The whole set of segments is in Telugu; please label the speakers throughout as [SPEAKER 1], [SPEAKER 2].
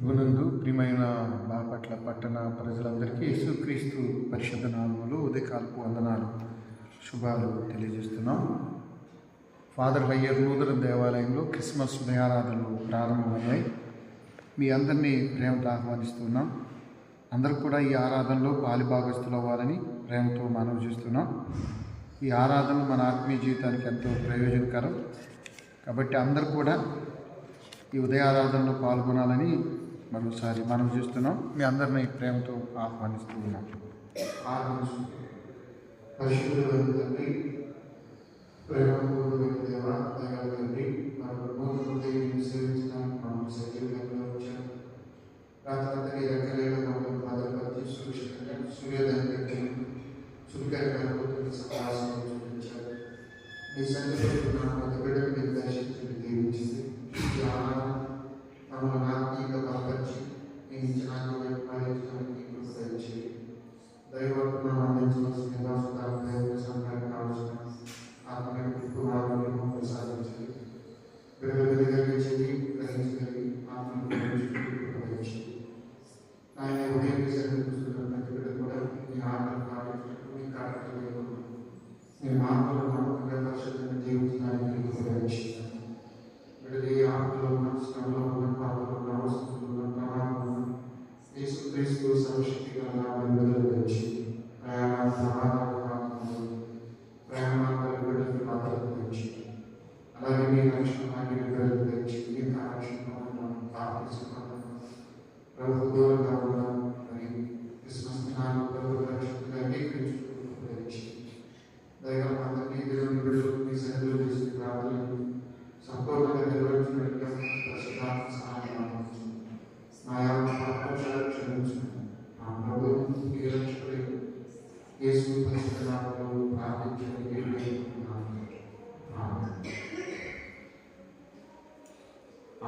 [SPEAKER 1] ప్రభునందు ప్రియమైన బాపట్ల పట్టణ ప్రజలందరికీ యేసుక్రీస్తు పరిశుద్ధ నామములో ఉదయకాలపు వందనాలు శుభాలు తెలియజేస్తున్నాం. ఫాదర్ హయ్యర్ నూతన దేవాలయంలో క్రిస్మస్ ఆరాధనలు ప్రారంభమయ్యాయి. మీ అందరినీ ప్రేమతో ఆహ్వానిస్తున్నాం. అందరూ కూడా ఈ ఆరాధనలో పాలిభాగస్తులు అవ్వాలని ప్రేమతో మనవి చేస్తున్నాం. ఈ ఆరాధనలు మన ఆత్మీయ జీవితానికి ఎంతో ప్రయోజనకరం కాబట్టి అందరూ కూడా ఈ ఉదయారాధనలో పాల్గొనాలని మరోసారి మనం చేస్తున్నాం. మీ అందరినీ ప్రేమతో ఆహ్వానిస్తూ ఉన్నాం.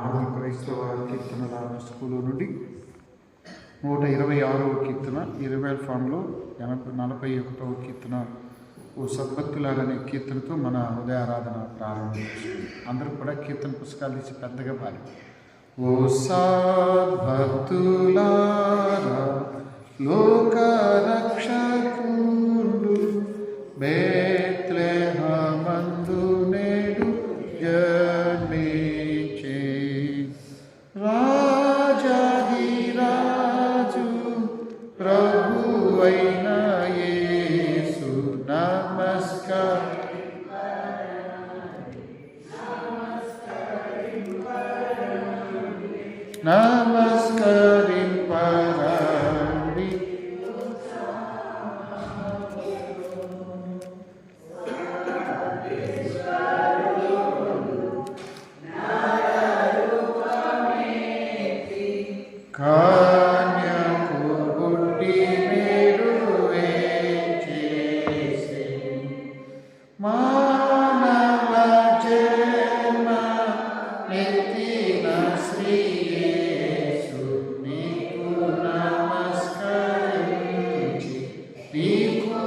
[SPEAKER 1] ఆంధ్ర క్రైస్తవ కీర్తనల స్కూలు నుండి 126వ కీర్తన, 20 ఫామ్లో 41వ కీర్తన ఓ సద్భక్తులాగనే కీర్తనతో మన ఉదయారాధన ప్రారంభించారు. అందరూ కూడా కీర్తన పుస్తకాలు తీసి పెద్దగా పాలి. ఓ సద్భక్తులారా లోక రక్షకుడు బేత్లెహేమందు నేడు జన్మించె రాజాధిరాజు ప్రభువైన యేసు నమస్కరింపరండి. కన్యకు పుట్టి నేడు వేంచేసె మానవ జన్మ నెత్తిన శ్రీ యేసు నీకు నమస్కరించి నీకు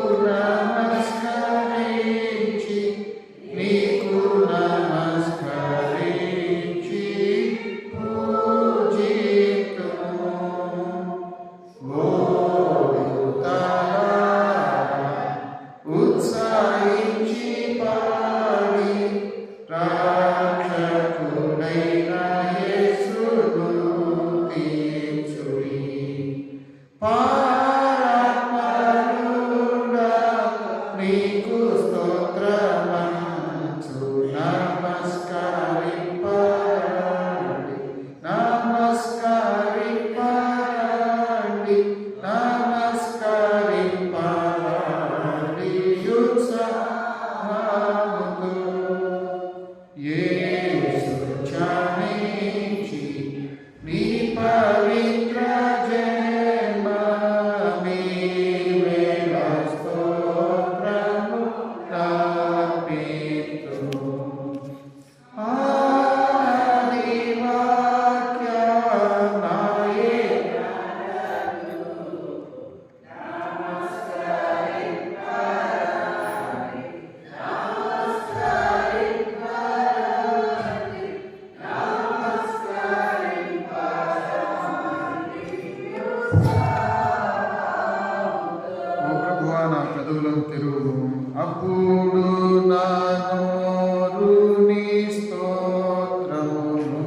[SPEAKER 1] నమస్కరించి నీకు నమస్కరించి ఉత్సాహించి పాడి రక్షకుడైన యేసును తీర్చుడి. పరమాత్మనుడా నీకు స్తోత్రమంచు నమస్కరింపరండి నమస్కరింపరండి నమస్కరింపరండి ఉత్సాహముతో యేసు జనించి నీ పవిత్ర జన్మ నీవేళ స్తోత్రము నర్పితు. ఆది వాక్యమాయే ఓ ప్రభువా, నా పెదవులను తెరువును, అప్పుడు నా నోరు నీ స్తోత్రమును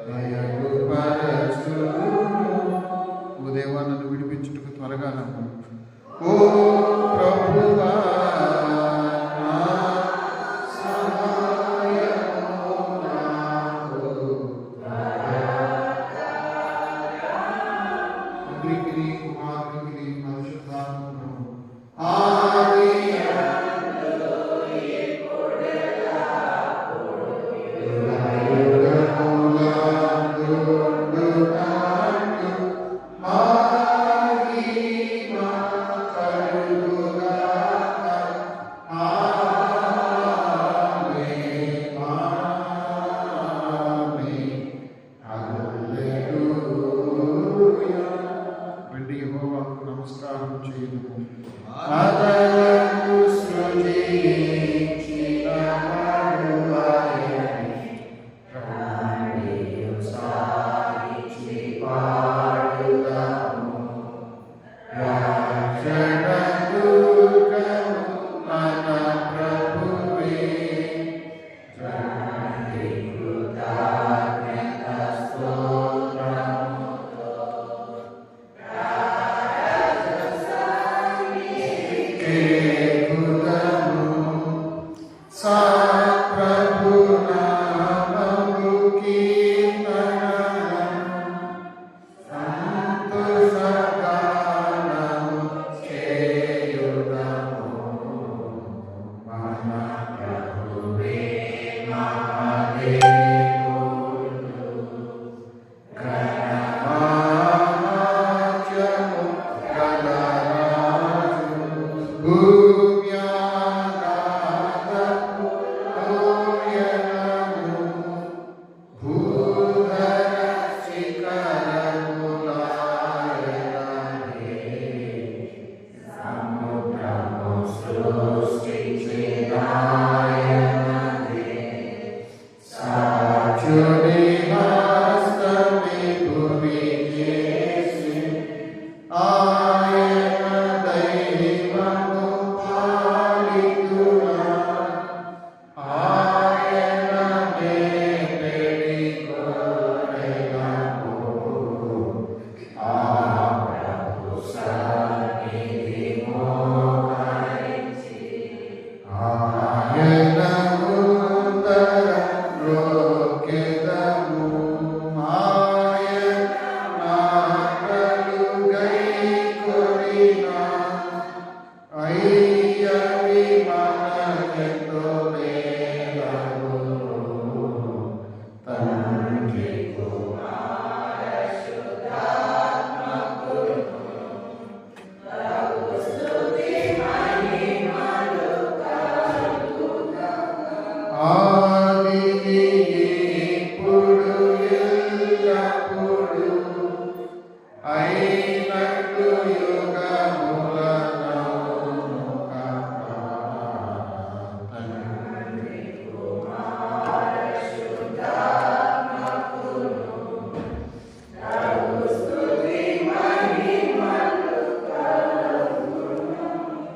[SPEAKER 1] బయలుపరచును. ఓ దేవా, నన్ను విడిపించుటకు త్వరగా నమ్ము. ఓ ప్రభువా, నమస్కారం చేయుదుము.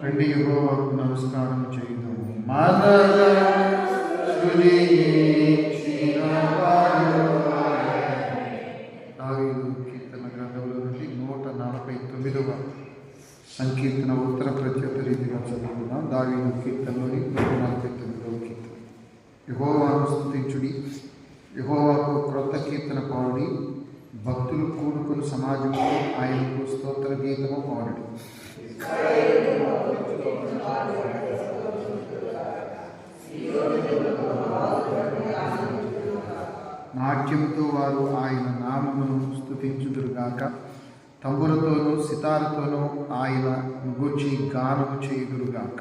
[SPEAKER 1] రండి, యెహోవాకు నమస్కారం చేయుదుము. దావీదు కీర్తన గ్రంథంలో నుండి 149వ సంకీర్తన ఉత్తర ప్రత్యుత్త రీతిగా చదువుకున్నాం. దావీదు కీర్తనలోని 149వ కీర్తన. యెహోవాను స్తుతించుడి, యెహోవాకు క్రొత్త కీర్తన పాడుడి, భక్తులు కూడుకుని సమాజంలో ఆయనకు స్తోత్ర గీతము పాడుడి. నాట్యముతో వారు ఆయన నామమును స్తుతించుదురుగాక, తంబురతోనూ సితారతోనూ ఆయన గూర్చి గానము చేయుదురుగాక.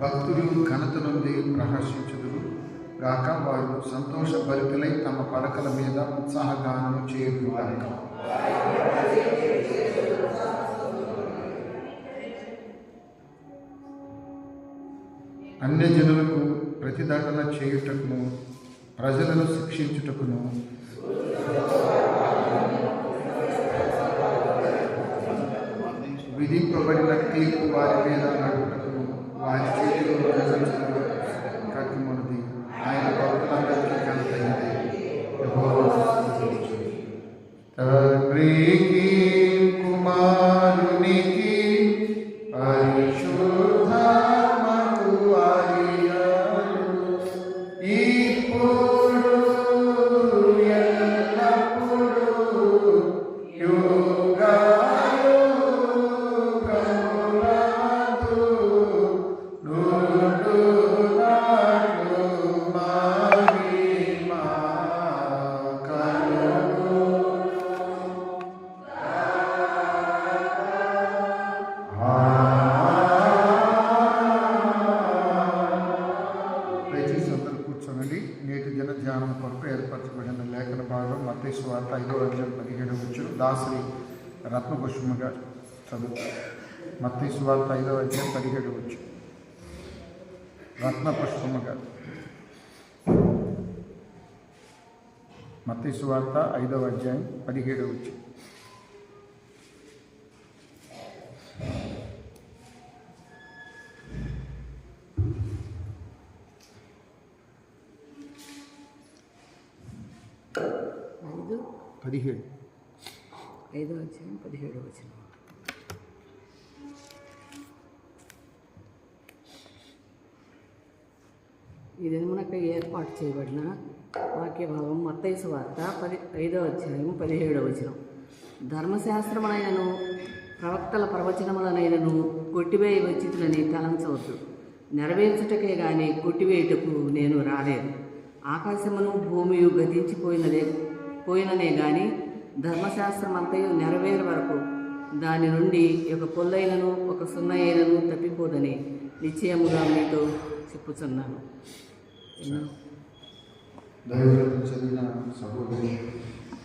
[SPEAKER 1] భక్తులు ఘనత నుండి ప్రహర్షించుదురు గాక, వారు సంతోషభరితులై తమ పడకల మీద ఉత్సాహగానము చేయుదురుగాక. అన్యజనులకు ప్రతిదండన చేయుటకును ప్రజలను శిక్షించుటకును విధింపబడిన తీర్పు వారి మీద నడుపుటకును వారి చేతిలో ప్రజలు కట్టుమన్నది ఆయన భక్తులందరికీ కలుగుతుంది. తండ్రికి కుమారునికి పరిశుద్ధాత్మకు ఆదియాలు ఇప్పుడు ఎల్లప్పుడూ యుగాయుగములందు నుండునట్లు మహిమ కలుగును. దయచేసి అందరూ కూర్చోనండి. నేటి దిన ధ్యానం కొరకు ఏర్పరచబడిన లేఖన భాగం మత్తయి సువార్త 5:17 దాసరి రత్నపుష్పము గారు చదువుతారు. మత్తయి సువార్త 5:17 రత్నపుష్పము గారు. మత్తయి సువార్త 5:17
[SPEAKER 2] 5:17. ఈ దినమునకు ఏర్పాటు చేయబడిన వాక్య భాగం మత్తయి సువార్త 5:17. ధర్మశాస్త్రములైనను ప్రవక్తల ప్రవచనములనైనను కొట్టివేయ వచ్చితులని తలంచవద్దు. నెరవేర్చుటకే గాని కొట్టివేయుటకు నేను రాలేదు. ఆకాశమును భూమియు గతించిపోయిననే గాని ధర్మశాస్త్రమంతయు నెరవేరు వరకు దాని నుండి ఒక పొల్లైనను ఒక సున్నయైనను తప్పిపోదని నిశ్చయముగా మీతో చెప్పుచున్నాను.
[SPEAKER 1] దైవగ్రంథం చదివిన సహోదరి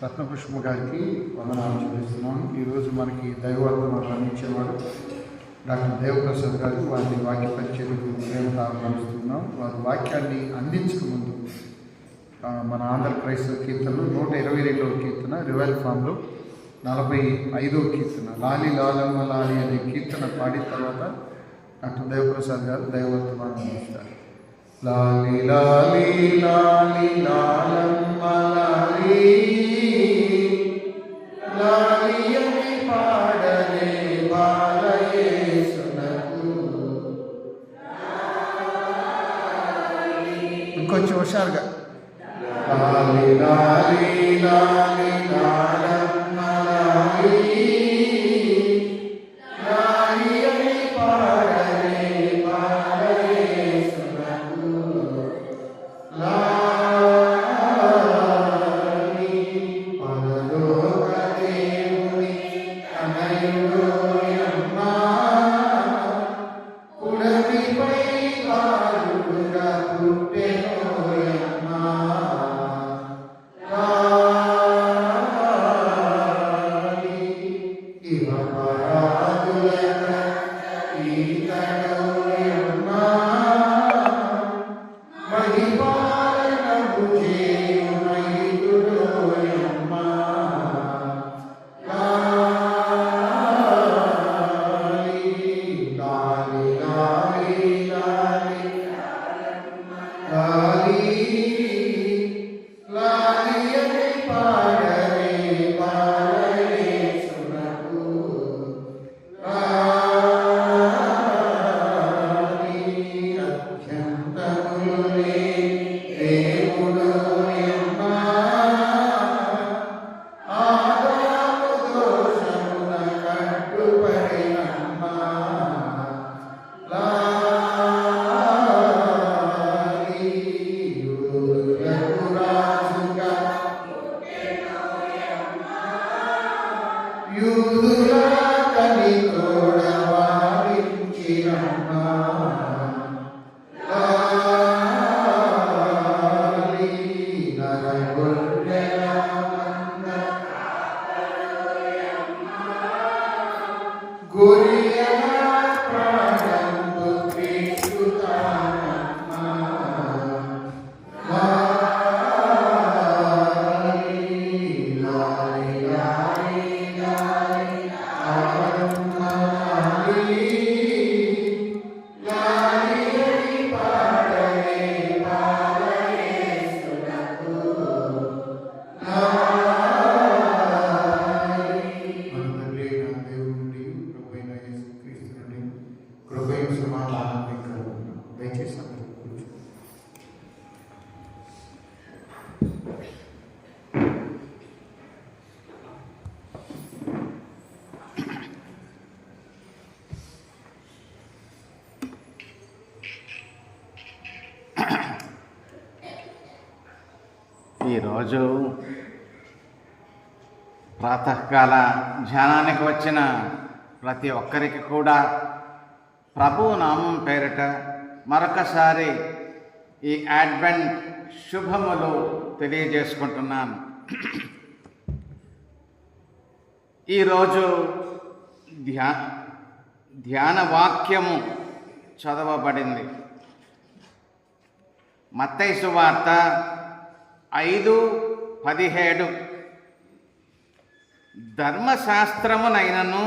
[SPEAKER 1] రత్నపుష్ప గారికి వందనాలు చెల్లిస్తున్నాం. ఈరోజు మనకి దైవవర్తమానం అందించేవాడు డాక్టర్ దేవప్రసాద్ గారు. వారిని వాక్య పరిచయకు ప్రేమతో ఆహ్వానిస్తున్నాం. వారి వాక్యాన్ని అందించక ముందు మన ఆంధ్ర క్రైస్తవ కీర్తనలు 122వ కీర్తన రివైల్ ఫామ్లో 45వ కీర్తన లాలి లాలమ్మ లాలి అనే కీర్తన పాడిన తర్వాత డాక్టర్ దేవప్రసాద్ గారు దైవవర్తమానం అందిస్తారు. లాలి లాలి లాలి లాలమ్మ లాలి లాలి అని పాడనే బాలయేసునకు. ఇంకొంచెం హుషారుగా లాలి లాలి లాలి లాలమ్మ లాలి లాలి అని పాడనే బాలయేసునకు. లాలి పరలోక దేవుని తనయుడోయమ్మ పుడమిపై బాలుడుగా పుట్టెనోయమ్మ. లాలి ఇవ పరాదులక ఈతడోయమ్మ మహిపాలనము చేయు మహితుడోయమ్మ. లాలి లాలి లాలి లాలి లాలి లాలి అని పాడనే బాలయేసునకు. లాలి అత్యంతములు లేని దేవుడోయమ్మ ఆదాము దోషమున కట్టుబడినమ్మ. లాలి యుగయుగములందు
[SPEAKER 3] ఈరోజు ప్రాతకాల ధ్యానానికి వచ్చిన ప్రతి ఒక్కరికి కూడా ప్రభువు నామం పేరిట మరొకసారి ఈ అడ్వెంట్ శుభములు తెలియజేసుకుంటున్నాను. ఈరోజు ధ్యాన వాక్యము చదవబడింది. మత్తయి సువార్త 5:17 ధర్మశాస్త్రమునైనను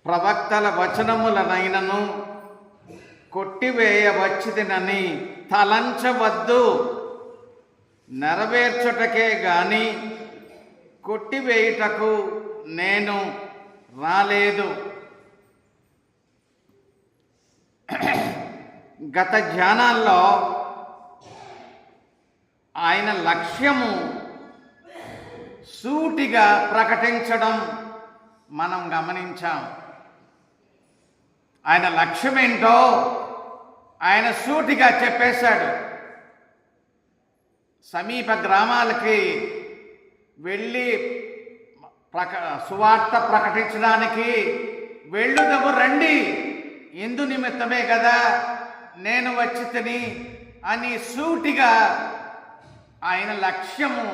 [SPEAKER 3] ప్రవక్తల వచనములనైనను కొట్టివేయవచ్చితినని తలంచవద్దు, నెరవేర్చుటకే గాని కొట్టివేయుటకు నేను రాలేదు. గత ధ్యానాల్లో ఆయన లక్ష్యము సూటిగా ప్రకటించడం మనం గమనించాం. ఆయన లక్ష్యం ఏంటో ఆయన సూటిగా చెప్పేశాడు. సమీప గ్రామాలకి వెళ్ళి సువార్త ప్రకటించడానికి వెళ్ళుదము రండి, ఇందు నిమిత్తమే కదా నేను వచ్చి తిని అని సూటిగా ఆయన లక్ష్యము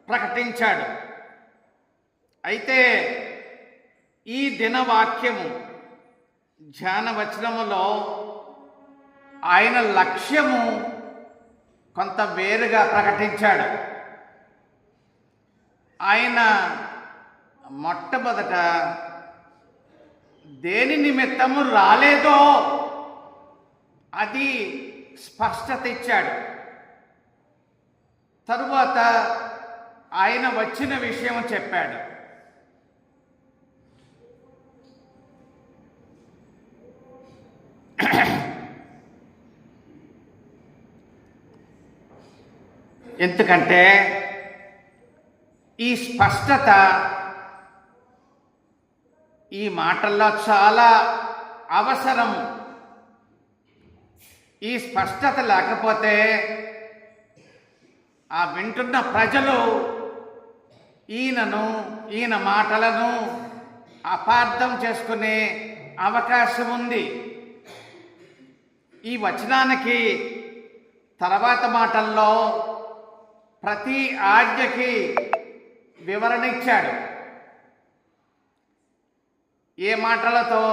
[SPEAKER 3] ప్రకటించాడు. అయితే ఈ దినవాక్యము ధ్యాన వచనములో ఆయన లక్ష్యము కొంత వేరుగా ప్రకటించాడు. ఆయన మొట్టమొదట దేని నిమిత్తము రాలేదో అది స్పష్టత ఇచ్చాడు. తరువాత ఆయన వచ్చిన విషయం చెప్పాడు. ఎందుకంటే ఈ స్పష్టత ఈ మాటల్లో చాలా అవసరము. ఈ స్పష్టత లేకపోతే ఆ వింటున్న ప్రజలు ఈయన మాటలను అపార్థం చేసుకునే అవకాశం ఉంది. ఈ వచనానికి తర్వాత మాటల్లో ప్రతి ఆజ్ఞకి వివరణ ఇచ్చాడు. ఏ మాటలతో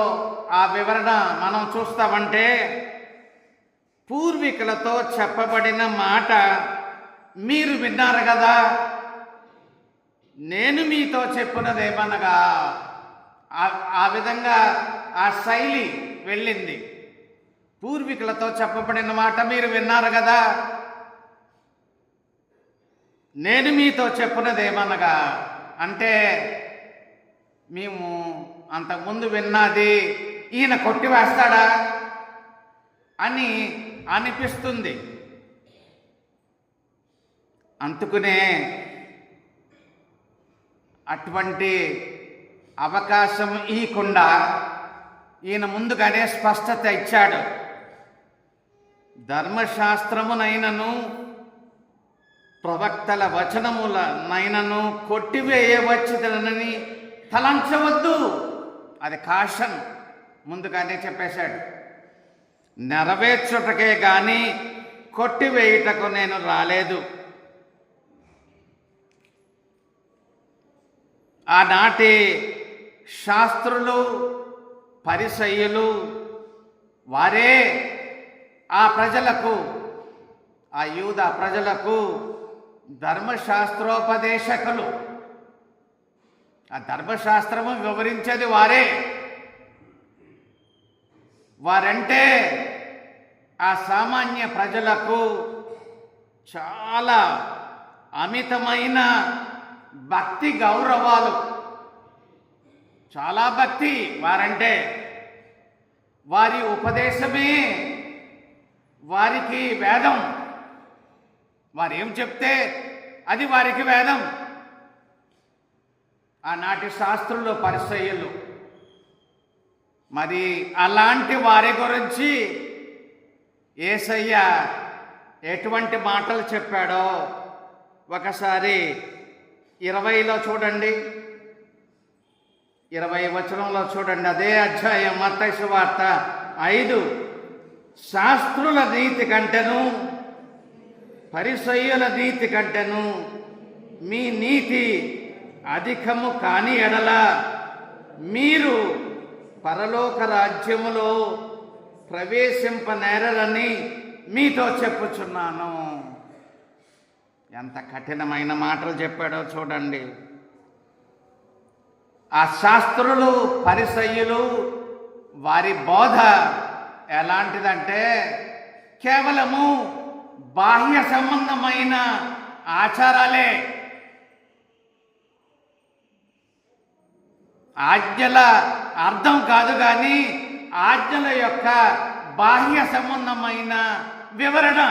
[SPEAKER 3] ఆ వివరణ మనం చూస్తామంటే, పూర్వీకులతో చెప్పబడిన మాట మీరు విన్నారు కదా, నేను మీతో చెప్పున్నదేమనగా, ఆ విధంగా ఆ శైలి వెళ్ళింది. పూర్వీకులతో చెప్పబడిన మాట మీరు విన్నారు కదా, నేను మీతో చెప్పున్నదేమనగా అంటే మేము అంతకుముందు విన్నది ఈయన కొట్టివేస్తాడా అని అనిపిస్తుంది. అందుకనే అటువంటి అవకాశం ఇవ్వకుండా ఈయన ముందుగానే స్పష్టత ఇచ్చాడు. ధర్మశాస్త్రమునైనను ప్రవక్తల వచనములనైనను కొట్టివేయవచ్చునని తలంచవద్దు. అది కాషన్ ముందుగానే చెప్పేశాడు. నెరవేర్చుటకే గాని కొట్టివేయుటకు నేను రాలేదు. ఆనాటి శాస్త్రులు పరిసయ్యులు వారే ఆ ప్రజలకు, ఆ యూదా ప్రజలకు ధర్మశాస్త్రోపదేశకులు. ఆ ధర్మశాస్త్రము వివరించేది వారే. వారంటే ఆ సామాన్య ప్రజలకు చాలా అమితమైన భక్తి గౌరవాలు, చాలా భక్తి వారంటే. వారి ఉపదేశమే వారికి వేదం. వారు ఏం చెప్తే అది వారికి వేదం. ఆనాటి శాస్త్రులు పరిసయ్యులు. మరి అలాంటి వారి గురించి యేసయ్య ఎటువంటి మాటలు చెప్పాడో ఒకసారి 20లో చూడండి, 20 వచనంలో చూడండి. అదే అధ్యాయం మత్తయి సువార్త 5. శాస్త్రుల నీతి కంటెను పరిసయ్యుల నీతి కంటెను మీ నీతి అధికము కాని ఎడల మీరు పరలోక రాజ్యములో ప్రవేశింపనేరని మీతో చెప్పుచున్నాను. ఎంత కఠినమైన మాటలు చెప్పాడో చూడండి. ఆ శాస్త్రులు పరిసయ్యులు వారి బోధ ఎలాంటిదంటే కేవలము బాహ్య సంబంధమైన ఆచారాలే. ఆజ్ఞల అర్థం కాదు కానీ ఆజ్ఞల యొక్క బాహ్య సంబంధమైన వివరణ,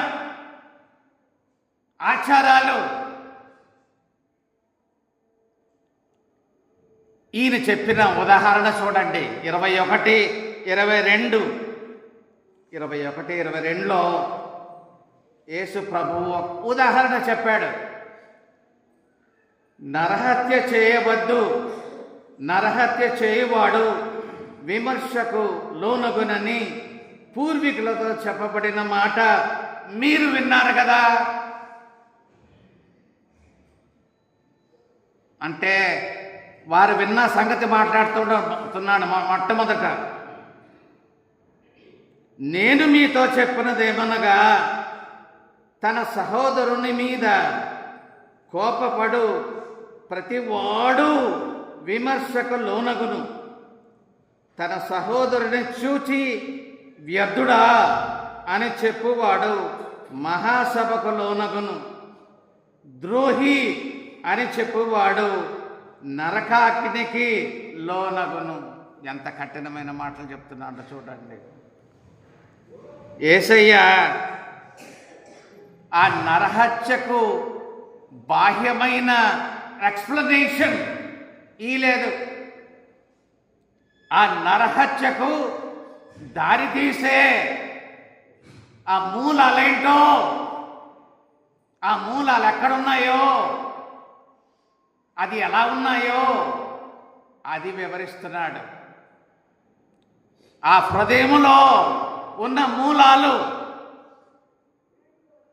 [SPEAKER 3] ఆచారాలు. ఈయన చెప్పిన ఉదాహరణ చూడండి. 21, 22 21-22లో యేసు ప్రభువు ఒక ఉదాహరణ చెప్పాడు. నరహత్య చేయవద్దు, నరహత్య చేయువాడు విమర్శకు లోనగునని పూర్వీకులతో చెప్పబడిన మాట మీరు విన్నారు కదా. అంటే వారు విన్న సంగతి మాట్లాడుతున్నాడు. మొట్టమొదట నేను మీతో చెప్పినదేమనగా తన సహోదరుని మీద కోపపడు ప్రతివాడు విమర్శకు లోనగును, తన సహోదరుని చూచి వ్యర్థుడా అని చెప్పువాడు మహాసభకు లోనగును, ద్రోహి అని చెప్పువాడు నరకాగ్నికి లోనగును. ఎంత కఠినమైన మాటలు చెప్తున్నాడో చూడండి. యేసయ్య ఆ నరహత్యకు బాహ్యమైన ఎక్స్ప్లెనేషన్ లేదు. ఆ నరహత్యకు దారితీసే ఆ మూలాలేంటో, ఆ మూలాలు ఎక్కడున్నాయో, అది ఎలా ఉన్నాయో అది వివరిస్తున్నాడు. ఆ హృదయములో ఉన్న మూలాలు,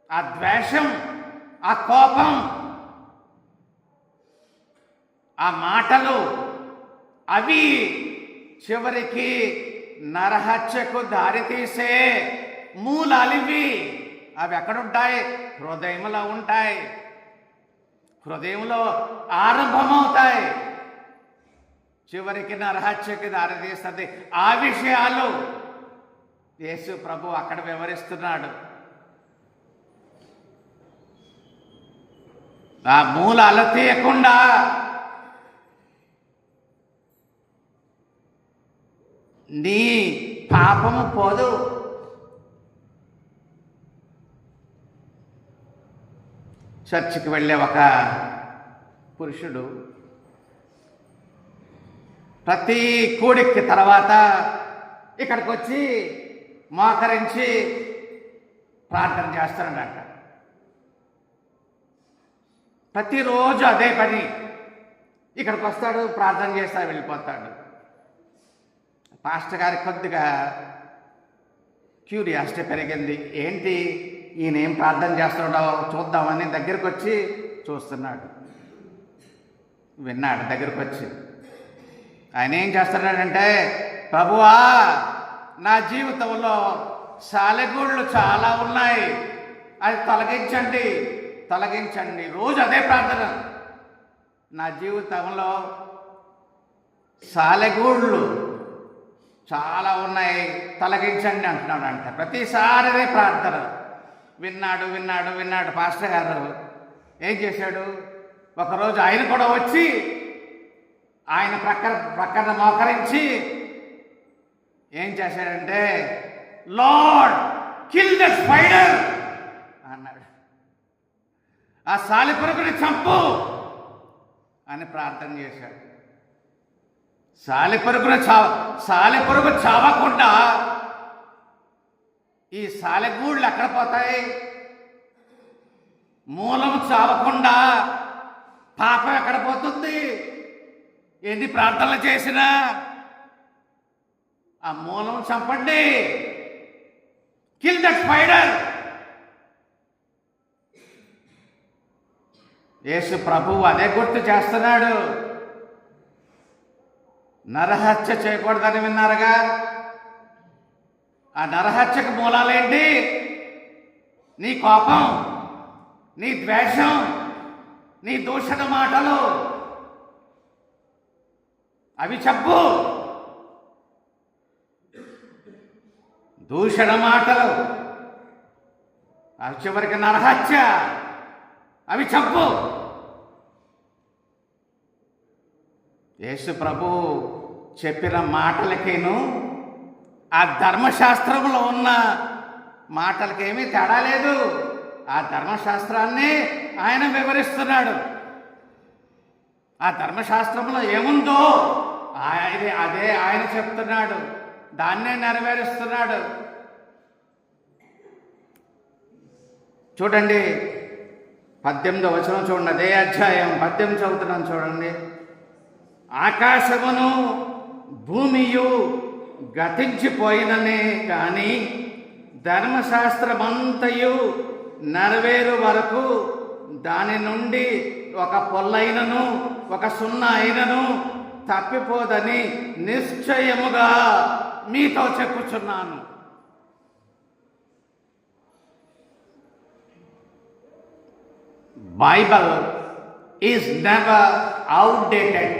[SPEAKER 3] ఆ ద్వేషం, ఆ కోపం, ఆ మాటలు, అవి చివరికి నరహత్యకు దారితీసే మూలాలివి. అవి ఎక్కడుంటాయి? హృదయంలో ఉంటాయి. హృదయంలో ఆరంభమవుతాయి, చివరికి నరహత్యకి దారితీస్తుంది. ఆ విషయాలు యేసు ప్రభు అక్కడ వివరిస్తున్నాడు. ఆ మూలాలు తీయకుండా నీ పాపము పోదు. చర్చికి వెళ్ళే ఒక పురుషుడు ప్రతి కూడికి తర్వాత ఇక్కడికి వచ్చి మోకరించి ప్రార్థన చేస్తాడంట. ప్రతిరోజు అదే పని. ఇక్కడికి వస్తాడు, ప్రార్థన చేస్తాడు, వెళ్ళిపోతాడు. పాస్టర్ గారికి కొద్దిగా క్యూరియాసిటీ పెరిగింది. ఏంటి ఈయన ఏం ప్రార్థన చేస్తున్నాడో చూద్దామని దగ్గరికి వచ్చి చూస్తున్నాడు. విన్నాడు. దగ్గరికి వచ్చి ఆయన ఏం చేస్తున్నాడంటే, ప్రభువా నా జీవితంలో సాలెగూళ్ళు చాలా ఉన్నాయి, అది తొలగించండి, తొలగించండి. రోజు అదే ప్రార్థన. నా జీవితంలో సాలెగూళ్ళు చాలా ఉన్నాయి, తొలగించండి అంటున్నాడంట. ప్రతిసారి అదే ప్రార్థన. విన్నాడు. పాస్టర్ గారు ఏం చేశాడు? ఒకరోజు ఆయన కూడా వచ్చి ఆయన ప్రక్కన మోకరించి ఏం చేశాడంటే, లార్డ్ కిల్ ద స్పైడర్ అన్నాడు. ఆ సాలెపురుగుని చంపు అని ప్రార్థన చేశాడు. సాలెపురుగు చావకుండా ఈ సాలెగూళ్ళు ఎక్కడ పోతాయి? మూలం చావకుండా పాపం ఎక్కడ పోతుంది? ఎన్ని ప్రార్థనలు చేసినా ఆ మూలం చంపండి. Kill that spider. యేసు ప్రభువు అదే గుర్తు చేస్తున్నాడు. నరహత్య చేయకూడదని విన్నారుగా. ఆ నరహత్యకు మూలాలేంటి? నీ కోపం, నీ ద్వేషం, నీ దూషణ మాటలు. అవి చెప్పు. దూషణ మాటలు, అవి చివరికి నరహత్య. అవి చెప్పు. యేసు ప్రభు చెప్పిన మాటలకేను ఆ ధర్మశాస్త్రంలో ఉన్న మాటలకేమీ తేడా లేదు. ఆ ధర్మశాస్త్రాన్ని ఆయన వివరిస్తున్నాడు. ఆ ధర్మశాస్త్రంలో ఏముందో అదే ఆయన చెప్తున్నాడు. దాన్నే నెరవేరుస్తున్నాడు. చూడండి 18వ వచనం చూడండి. అదే అధ్యాయం 18 చదువుతున్నాను చూడండి. ఆకాశమును భూమియు గతించిపోయిననే కానీ ధర్మశాస్త్రమంతయు నెరవేరు వరకు దాని నుండి ఒక పొల్లైనను ఒక సున్న అయినను తప్పిపోదని నిశ్చయముగా మీతో చెప్పుచున్నాను. Bible is never outdated.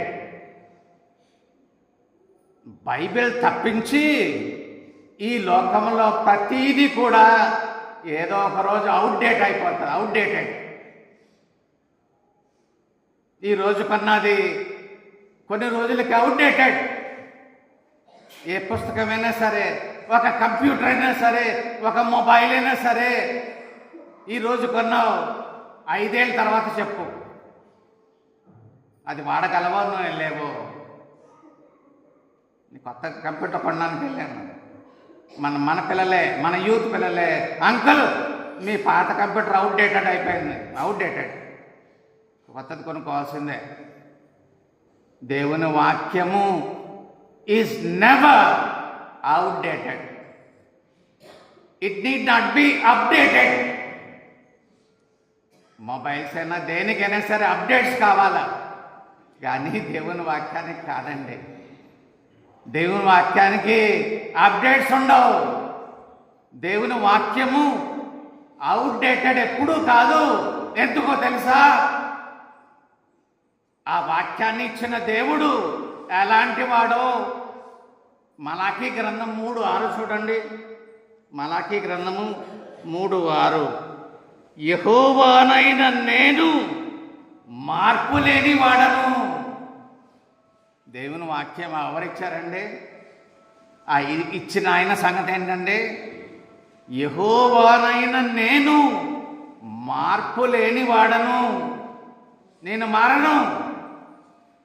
[SPEAKER 3] Bible తప్పించి ఈ లోకంలో ప్రతీది కూడా ఏదో ఒక రోజు అవుట్డేట్ అయిపోతుంది. అవుట్డేటెడ్. ఈ రోజు కొన్నది కొన్ని రోజులకి అవుట్డేటెడ్. ఏ పుస్తకమైనా సరే, ఒక కంప్యూటర్ అయినా సరే, ఒక మొబైల్ అయినా సరే, ఈరోజు కొన్నావు 5 ఏళ్ళ తర్వాత చెప్పు అది వాడగలవో నువ్వు లేవో. కొత్త కంప్యూటర్ కొనడానికి వెళ్ళాను. మన పిల్లలే, మన యూత్ పిల్లలే, అంకుల్ మీ పాత కంప్యూటర్ అవుట్డేటెడ్ అయిపోయింది. అవుట్డేటెడ్. కొత్తది కొనుక్కోవాల్సిందే. దేవుని వాక్యము is never outdated. It need not be updated. Mobiles అయినా దేనికైనా సరే అప్డేట్స్ కావాలా, కానీ దేవుని వాక్యానికి కాదండి. దేవుని వాక్యానికి అప్డేట్స్ ఉండవు. దేవుని వాక్యము అవుట్డేటెడ్ ఎప్పుడూ కాదు. ఎందుకో తెలుసా? ఆ వాక్యాన్ని ఇచ్చిన దేవుడు ఎలాంటి వాడో మలాకీ గ్రంథం 3:6 చూడండి. మలాకీ గ్రంథము 3:6. యెహోవానైన నేను మార్పు లేని వాడను. దేవుని వాక్యం ఎవరిచ్చారండి? ఆ ఇచ్చిన ఆయన సంగతి ఏంటండి? యెహోవానైన నేను మార్పు లేని వాడను. నేను మారను.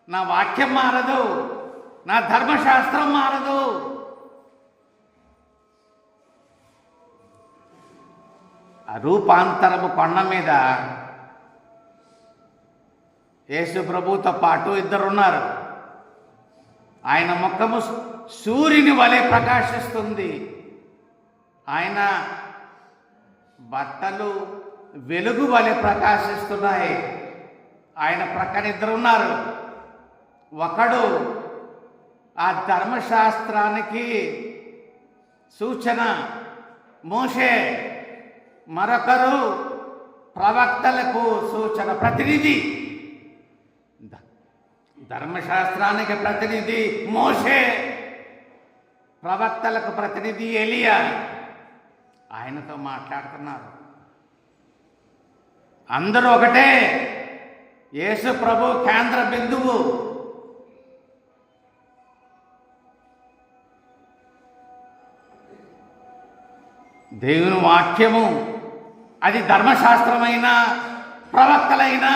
[SPEAKER 3] నా వాక్యం మారదు. నా ధర్మశాస్త్రం మారదు. ఆ రూపాంతరము కొండ మీద యేసు ప్రభుతో పాటు 2 ఉన్నారు. ఆయన ముఖము సూర్యుని వలె ప్రకాశిస్తుంది. ఆయన బట్టలు వెలుగు వలె ప్రకాశిస్తున్నాయి. ఆయన ప్రక్కన 2 ఉన్నారు. ఒకడు ఆ ధర్మశాస్త్రానికి సూచన మోషే, మరొకరు ప్రవక్తలకు సూచన ప్రతినిధి. ధర్మశాస్త్రానికి ప్రతినిధి మోషే, ప్రవక్తలకు ప్రతినిధి ఎలియా. ఆయనతో మాట్లాడుతున్నారు. అందరూ ఒకటే. యేసు ప్రభు కేంద్ర బిందువు. దేవుని వాక్యము అది ధర్మశాస్త్రమైన, ప్రవక్తలైన,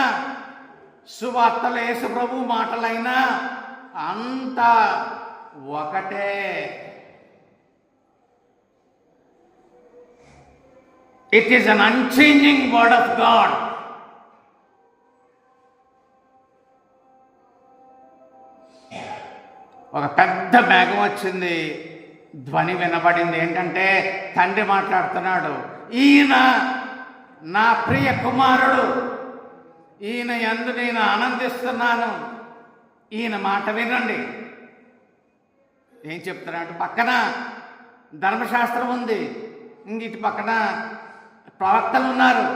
[SPEAKER 3] సువార్తలు, యేసు ప్రభు మాటలైనా అంతా ఒకటే. It is an unchanging word of God. ఒక పెద్ద మేఘం వచ్చింది. ధ్వని వినబడింది. ఏంటంటే తండ్రి మాట్లాడుతున్నాడు, ఈయన నా ప్రియ కుమారుడు, ఈయన యందు నేను ఆనందిస్తున్నాను, ఈయన మాట వినండి. ఏం చెప్తున్నాడు? పక్కన ధర్మశాస్త్రం ఉంది, ఇంగిటి పక్కన ప్రవక్తలు ఉన్నారు,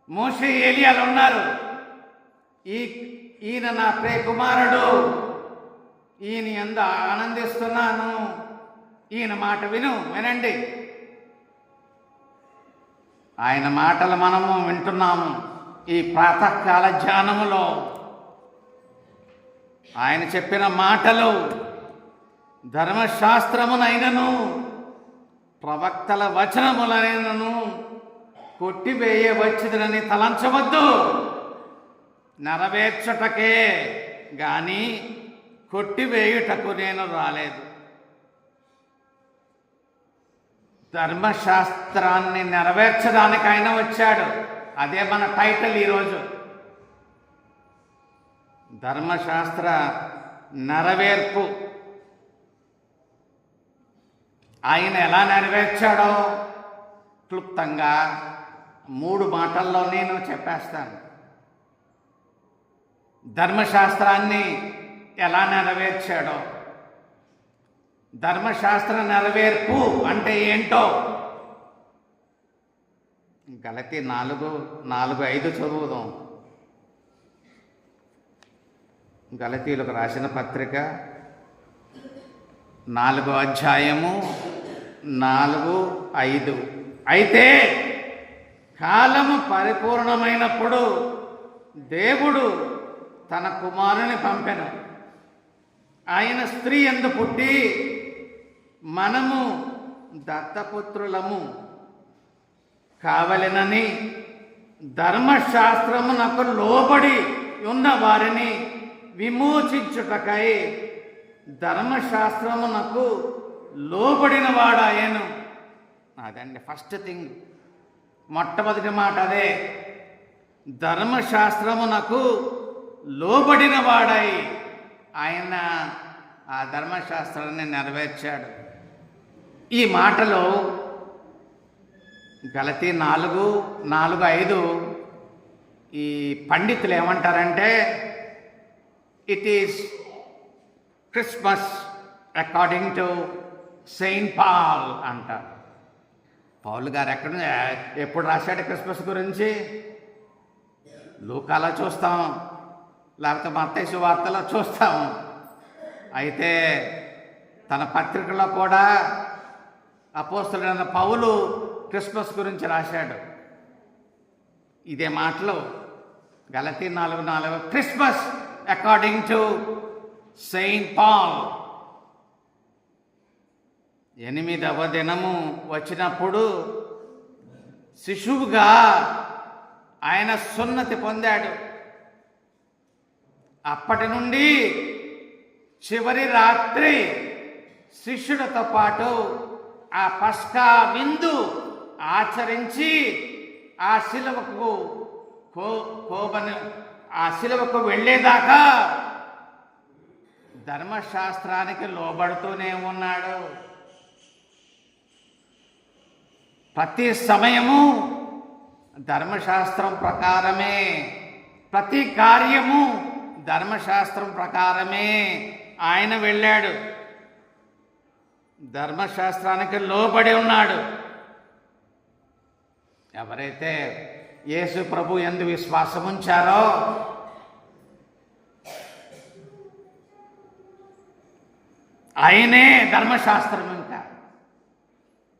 [SPEAKER 3] మోషే ఏలియాలు ఉన్నారు. ఈయన నా ప్రియ కుమారుడు, ఈయన యందు ఆనందిస్తున్నాను, ఈయన మాట వినండి. ఆయన మాటలు మనము వింటున్నాము. ఈ ప్రాతకాల ధ్యానములో ఆయన చెప్పిన మాటలు ధర్మశాస్త్రమునైనను ప్రవక్తల వచనములైనను కొట్టివేయవచ్చునని తలంచవద్దు. నెరవేర్చుటకే గాని కొట్టివేయుటకు నేను రాలేదు. ధర్మశాస్త్రాన్ని నెరవేర్చడానికి ఆయన వచ్చాడు. అదే మన టైటిల్ ఈరోజు. ధర్మశాస్త్ర నెరవేర్పు. ఆయన ఎలా నెరవేర్చాడో క్లుప్తంగా 3 మాటల్లో నేను చెప్పేస్తాను. ధర్మశాస్త్రాన్ని ఎలా నెరవేర్చాడో, ధర్మశాస్త్ర నెరవేర్పు అంటే ఏంటో గలతీ 4:5 చదువుదాం. గలతీలకు రాసిన పత్రిక 4వ అధ్యాయము 4:5. అయితే కాలము పరిపూర్ణమైనప్పుడు దేవుడు తన కుమారుని పంపెను. ఆయన స్త్రీ యందు పుట్టి మనము దత్తపుత్రులము కావలెనని ధర్మశాస్త్రమునకు లోబడి ఉన్న వారిని విమోచించుటకై ధర్మశాస్త్రమునకు లోబడిన వాడాయను. అదండి ఫస్ట్ థింగ్, మొట్టమొదటి మాట అదే. ధర్మశాస్త్రమునకు లోబడిన వాడై ఆయన ఆ ధర్మశాస్త్రాన్ని నెరవేర్చాడు. ఈ మాటలో గలతీ 4:5 ఈ పండితులు ఏమంటారంటే it is Christmas according to Saint Paul అంటారు. పౌలు గారు ఎప్పుడు రాశాడు క్రిస్మస్ గురించి? లూకాలో చూస్తాం, లేకపోతే మత్తయి సువార్తలో చూస్తాం. అయితే తన పత్రికలో కూడా అపోస్తలుడైన పౌలు క్రిస్మస్ గురించి రాశాడు. ఇదే మాటలు గలతీ 4:4 Christmas according to Saint Paul. 8వ దినము వచ్చినప్పుడు శిశువుగా ఆయన సున్నతి పొందాడు. అప్పటి నుండి చివరి రాత్రి శిష్యులతో పాటు ఆ పస్కా విందు ఆచరించి ఆ శిలువకు వెళ్ళేదాకా ధర్మశాస్త్రానికి లోబడుతూనే ఉన్నాడు. ప్రతి సమయము ధర్మశాస్త్రం ప్రకారమే, ప్రతి కార్యము ధర్మశాస్త్రం ప్రకారమే ఆయన వెళ్ళాడు. ధర్మశాస్త్రానికి లోబడి ఉన్నాడు. ఎవరైతే యేసు ప్రభు యందు విశ్వాసం ఉంచారో ఆయనే ధర్మశాస్త్రం. ఇంకా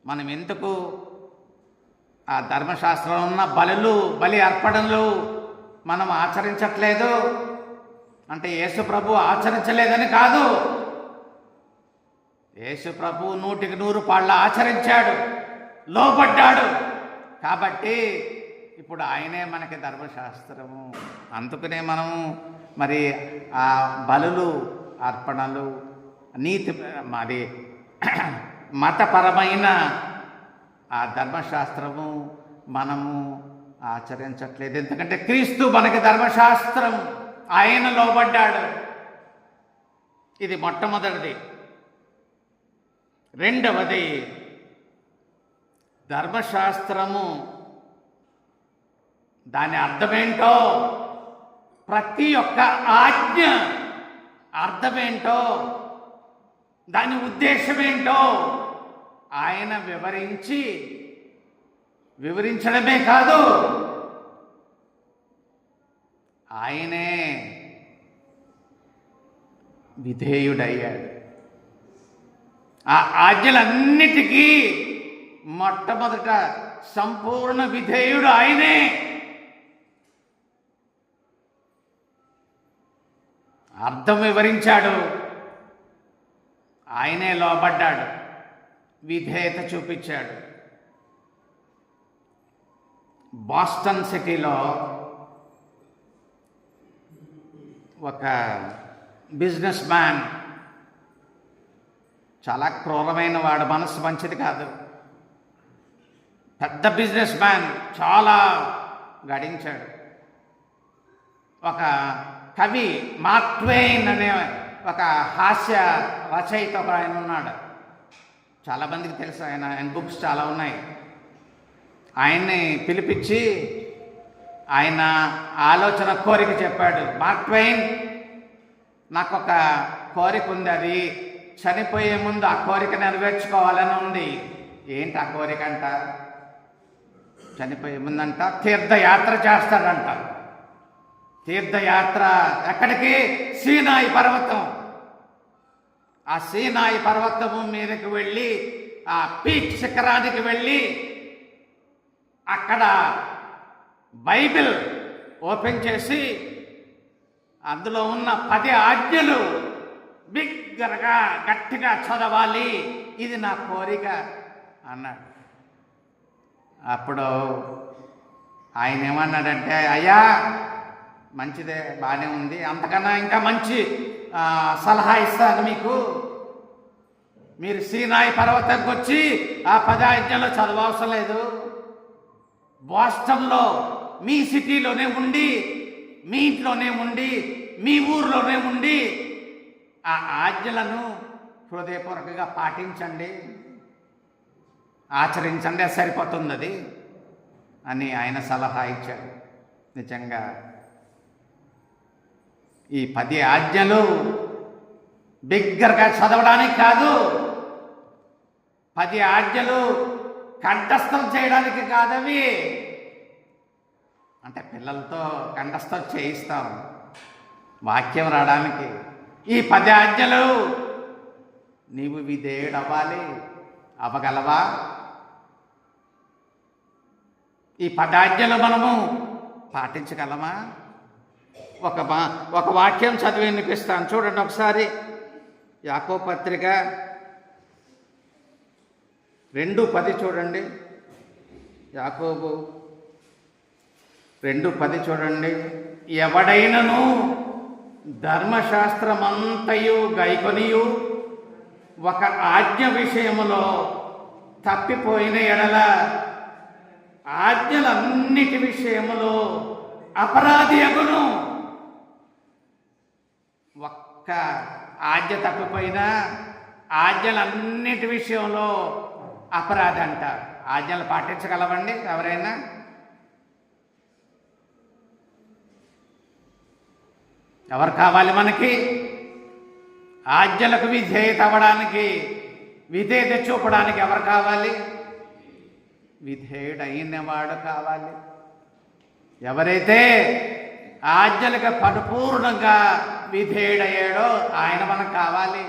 [SPEAKER 3] మనం ఎందుకు ఆ ధర్మశాస్త్రంలో ఉన్న బలి అర్పణలు మనం ఆచరించట్లేదు అంటే యేసు ప్రభు ఆచరించలేదని కాదు. యేసు ప్రభు 100% ఆచరించాడు, లోబడ్డాడు. కాబట్టి ఇప్పుడు ఆయనే మనకి ధర్మశాస్త్రము. అందుకనే మనము మరి ఆ బలులు అర్పణలు నీతి మరి మతపరమైన ఆ ధర్మశాస్త్రము మనము ఆచరించట్లేదు. ఎందుకంటే క్రీస్తు మనకి ధర్మశాస్త్రం, ఆయన లోబడ్డాడు. ఇది మొట్టమొదటిది. రెండవది, ధర్మశాస్త్రము దాని అర్థమేంటో, ప్రతి ఒక్క ఆజ్ఞ అర్థమేంటో, దాని ఉద్దేశమేంటో ఆయన వివరించడమే కాదు, ఆయనే విధేయుడయ్యాడు. ఆ ఆజ్ఞలన్నిటికీ మొట్టమొదట సంపూర్ణ విధేయుడు ఆయనే. అర్థం వివరించాడు, ఆయనే లోబడ్డాడు, విధేయత చూపించాడు. బాస్టన్ సిటీలో ఒక బిజినెస్ మ్యాన్, చాలా క్రూరమైన వాడు, మనసు మంచిది కాదు, పెద్ద బిజినెస్ మ్యాన్, చాలా గడించాడు. ఒక కవి మార్క్ ట్వెయిన్ అనే ఒక హాస్య రచయిత ఒక ఆయన ఉన్నాడు, చాలామందికి తెలుసు, ఆయన బుక్స్ చాలా ఉన్నాయి. ఆయన్ని పిలిపించి ఆయన ఆలోచన కోరిక చెప్పాడు. మార్క్ ట్వెయిన్, నాకు ఒక కోరిక ఉంది, అది చనిపోయే ముందు ఆ కోరిక నెరవేర్చుకోవాలని ఉంది. ఏంటి ఆ కోరిక అంట? చనిపోయే ముందంట తీర్థయాత్ర చేస్తాడంట. తీర్థయాత్ర ఎక్కడికి? సీనాయి పర్వతం. ఆ సీనాయి పర్వతము మీదకి వెళ్ళి, ఆ పీక్ శిఖరానికి వెళ్ళి, అక్కడ బైబిల్ ఓపెన్ చేసి అందులో ఉన్న 10 ఆజ్ఞలు బిగ్గరగా గట్టిగా చదవాలి, ఇది నా కోరిక అన్నాడు. అప్పుడు ఆయన ఏమన్నాడంటే, అయ్యా మంచిదే, బాగానే ఉంది, అంతకన్నా ఇంకా మంచి సలహా ఇస్తాను మీకు. మీరు సీనాయి పర్వతంకి వచ్చి ఆ 10 ఆజ్ఞలు చదవవసరం లేదు. బోస్టన్లో మీ సిటీలోనే ఉండి, మీ ఇంట్లోనే ఉండి, మీ ఊర్లోనే ఉండి ఆ ఆజ్ఞలను హృదయపూర్వకంగా పాటించండి, ఆచరించండి, అది సరిపోతుంది అది అని ఆయన సలహా ఇచ్చాడు. నిజంగా ఈ 10 ఆజ్ఞలు బిగ్గరగా చదవడానికి కాదు, 10 ఆజ్ఞలు కంఠస్థం చేయడానికి కాదవి. అంటే పిల్లలతో కంఠస్థం చేయిస్తాం వాక్యం రావడానికి. ఈ 10 ఆజ్ఞలు నీవు విధేయుడవ్వాలి. అవ్వగలవా? ఈ 10 ఆజ్ఞలు మనము పాటించగలమా? ఒక వాక్యం చదివి వినిపిస్తాను, చూడండి ఒకసారి. యాకోబు పత్రిక 2:10 చూడండి. యాకోబు 2:10 చూడండి. ఎవడైనను ధర్మశాస్త్రమంతయు గైకొనియు ఒక ఆజ్ఞ విషయములో తప్పిపోయిన ఎడల ఆజ్ఞలన్నిటి విషయములో అపరాధి అగును. ఒక్క ఆజ్ఞ తప్పిపోయినా ఆజ్ఞలన్నిటి విషయంలో అపరాధి అంట. ఆజ్ఞలు పాటించగలవండి ఎవరైనా? ఎవరు కావాలి మనకి? ఆజ్ఞలకు విధేయత అవ్వడానికి, విధేయత చూపడానికి ఎవరు కావాలి? విధేయుడైన వాడు కావాలి. ఎవరైతే ఆజ్ఞలకు పరిపూర్ణంగా విధేయుడయ్యాడో ఆయన మనకు కావాలి.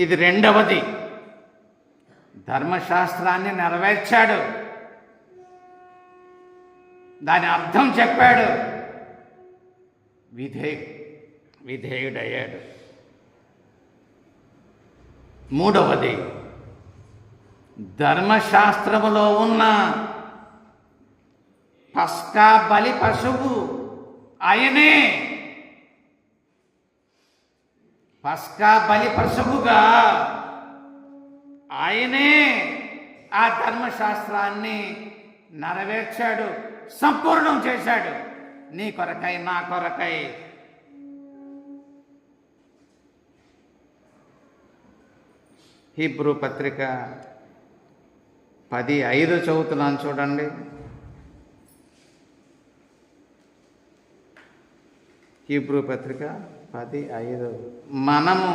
[SPEAKER 3] ఇది రెండవది. ధర్మశాస్త్రాన్ని నెరవేర్చాడు, దాని అర్థం చెప్పాడు, విధేయుడయ్యాడు. మూడవది, ధర్మశాస్త్రములో ఉన్న పస్కా బలి పశువు ఆయనే. పస్కా బలి పశువుగా ఆయనే ఆ ధర్మశాస్త్రాన్ని నెరవేర్చాడు, సంపూర్ణం చేశాడు. నీ కొరకై, నా కొరకై. హీబ్రూ పత్రిక 10:5 చదువుతున్నాను చూడండి. హీబ్రూ పత్రిక 10:5. మనము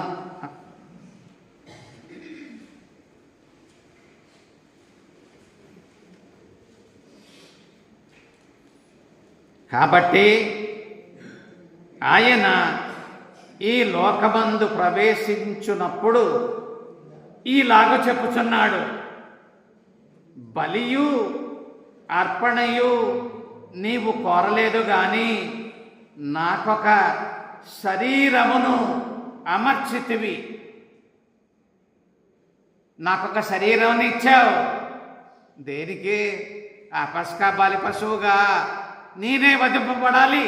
[SPEAKER 3] కాబట్టి ఆయన ఈ లోకమందు ప్రవేశించున్నప్పుడు ఈలాగ చెప్పుచున్నాడు, బలియు అర్పణయు నీవు కోరలేదు గాని నాకొక శరీరమును అమర్చితివి. నాకొక శరీరం ఇచ్చావు. దేనికి? ఆ పస్కా బలి పశువుగా నేనే వధింపబడాలి.